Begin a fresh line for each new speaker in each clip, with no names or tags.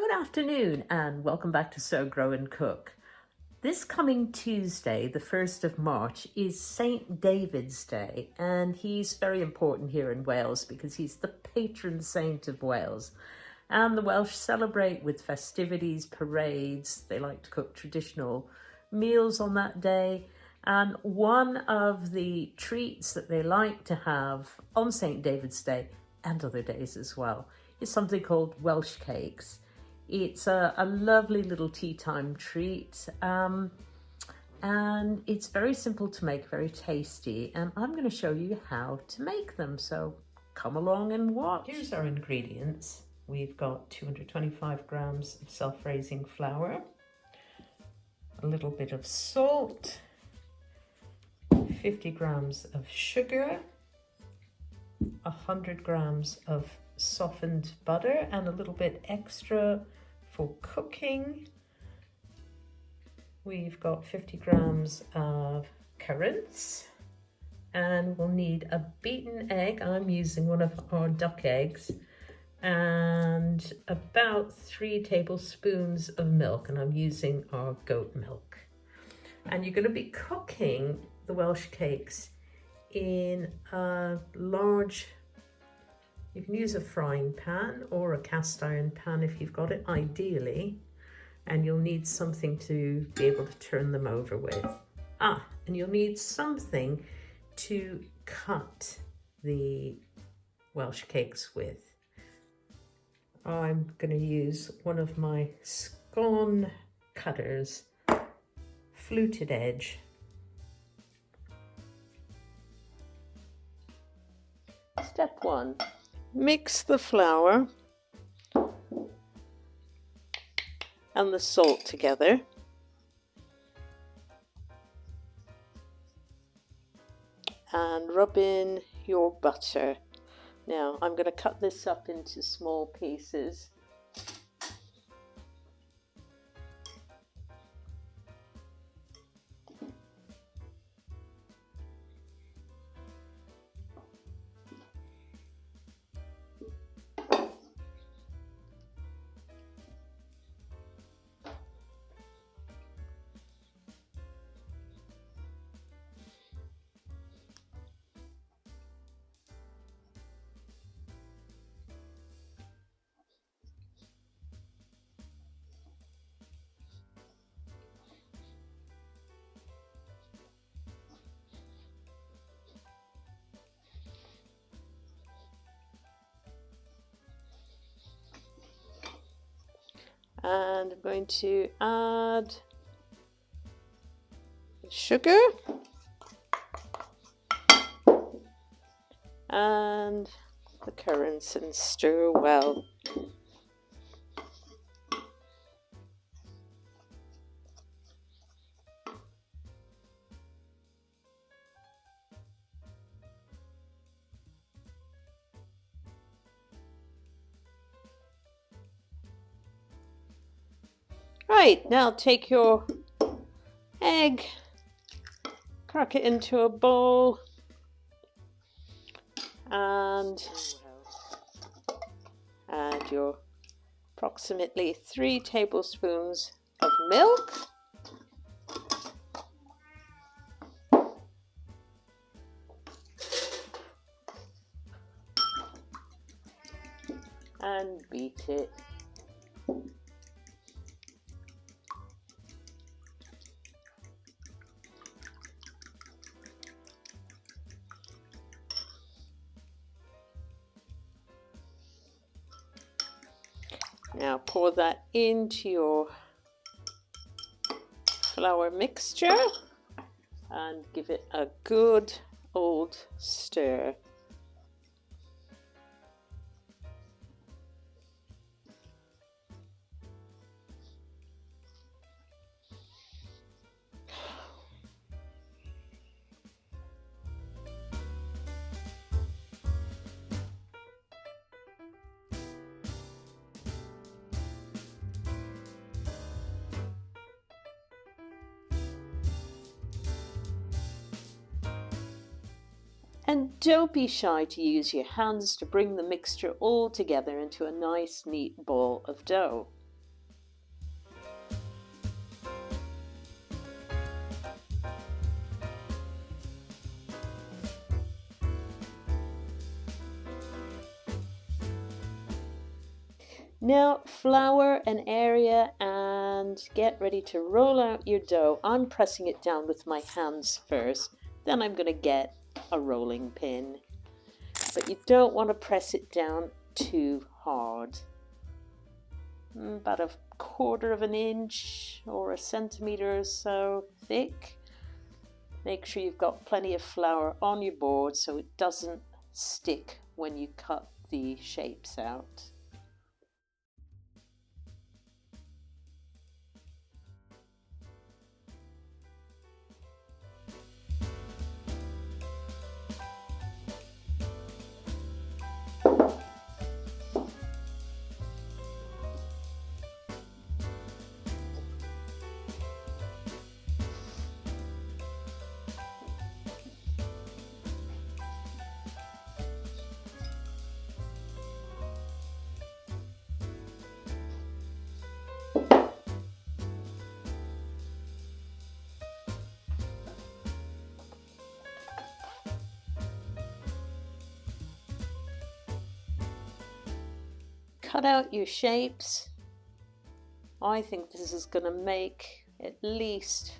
Good afternoon and welcome back to Sow, Grow and Cook. This coming Tuesday, the 1st of March, is St. David's Day, and he's very important here in Wales because he's the patron saint of Wales. And the Welsh celebrate with festivities, parades. They like to cook traditional meals on that day. And one of the treats that they like to have on St. David's Day, and other days as well, is something called Welsh Cakes. It's a lovely little tea time treat, and it's very simple to make, very tasty, and I'm going to show you how to make them, so come along and watch. Here's our ingredients. We've got 225 grams of self-raising flour, a little bit of salt, 50 grams of sugar, 100 grams of softened butter and a little bit extra for cooking. We've got 50 grams of currants, and we'll need a beaten egg. I'm using one of our duck eggs, and about 3 tablespoons of milk, and I'm using our goat milk. And you're going to be cooking the Welsh cakes in a large, you can use a frying pan or a cast iron pan if you've got it, ideally, and you'll need something to be able to turn them over with. And you'll need something to cut the Welsh cakes with. I'm going to use one of my scone cutters, fluted edge. Step 1. Mix the flour and the salt together. And rub in your butter. Now I'm going to cut this up into small pieces. And I'm going to add sugar and the currants and stir well. Right, now take your egg, crack it into a bowl, and add your approximately 3 tablespoons of milk. And beat it. Now pour that into your flour mixture and give it a good old stir. And don't be shy to use your hands to bring the mixture all together into a nice neat ball of dough. Now flour an area and get ready to roll out your dough. I'm pressing it down with my hands first, then I'm going to get a rolling pin. But you don't want to press it down too hard. About 1/4 of an inch or 1 centimeter or so thick. Make sure you've got plenty of flour on your board so it doesn't stick when you cut the shapes out. Cut out your shapes. I think this is going to make at least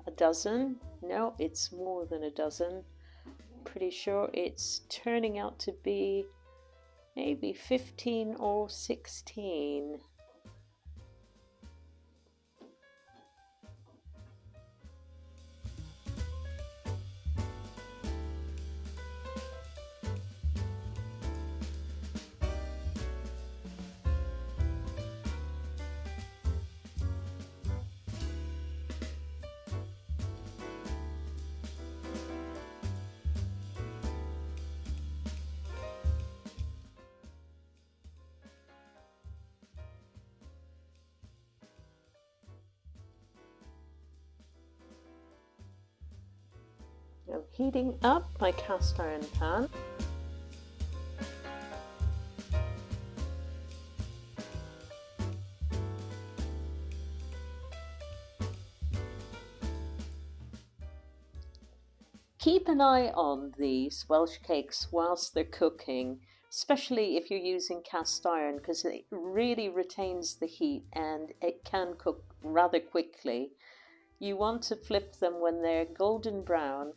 a dozen. No, it's more than a dozen. Pretty sure it's turning out to be maybe 15 or 16. I'm heating up my cast iron pan. Keep an eye on these Welsh cakes whilst they're cooking, especially if you're using cast iron, because it really retains the heat and it can cook rather quickly. You want to flip them when they're golden brown.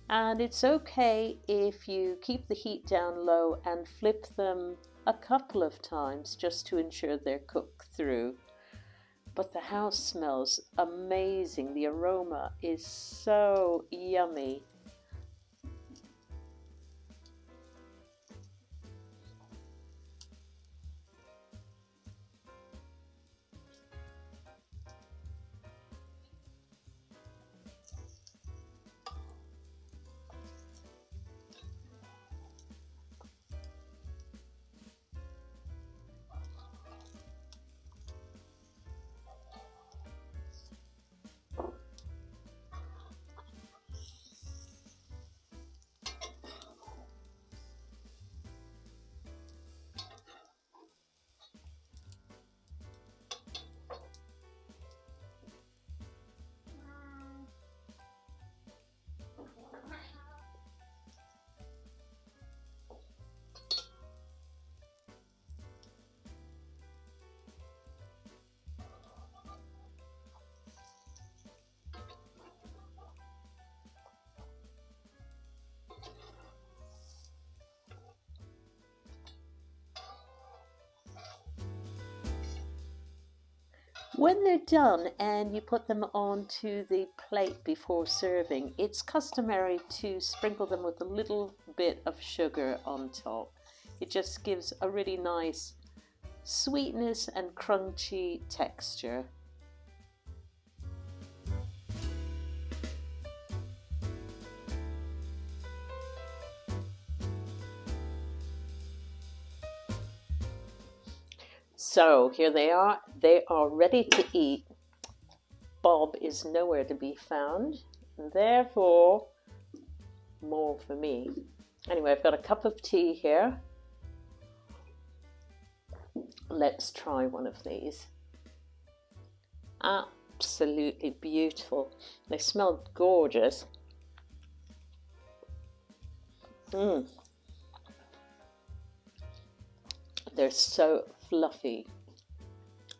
And it's okay if you keep the heat down low and flip them a couple of times just to ensure they're cooked through. But the house smells amazing. The aroma is so yummy. When they're done and you put them onto the plate before serving, it's customary to sprinkle them with a little bit of sugar on top. It just gives a really nice sweetness and crunchy texture. So here they are ready to eat. Bob is nowhere to be found, therefore more for me. Anyway, I've got a cup of tea here. Let's try one of these. Absolutely beautiful. They smell gorgeous. They're so fluffy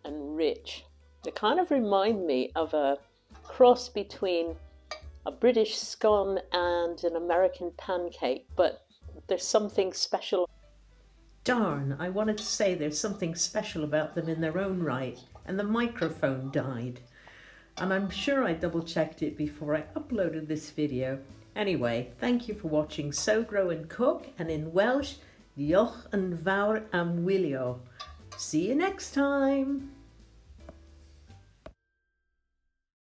and rich. They kind of remind me of a cross between a British scone and an American pancake, but there's something special. Darn, I wanted to say there's something special about them in their own right, and the microphone died. And I'm sure I double checked it before I uploaded this video. Anyway, thank you for watching So Grow and Cook, and in Welsh, diolch yn fawr am wylio. See you next time.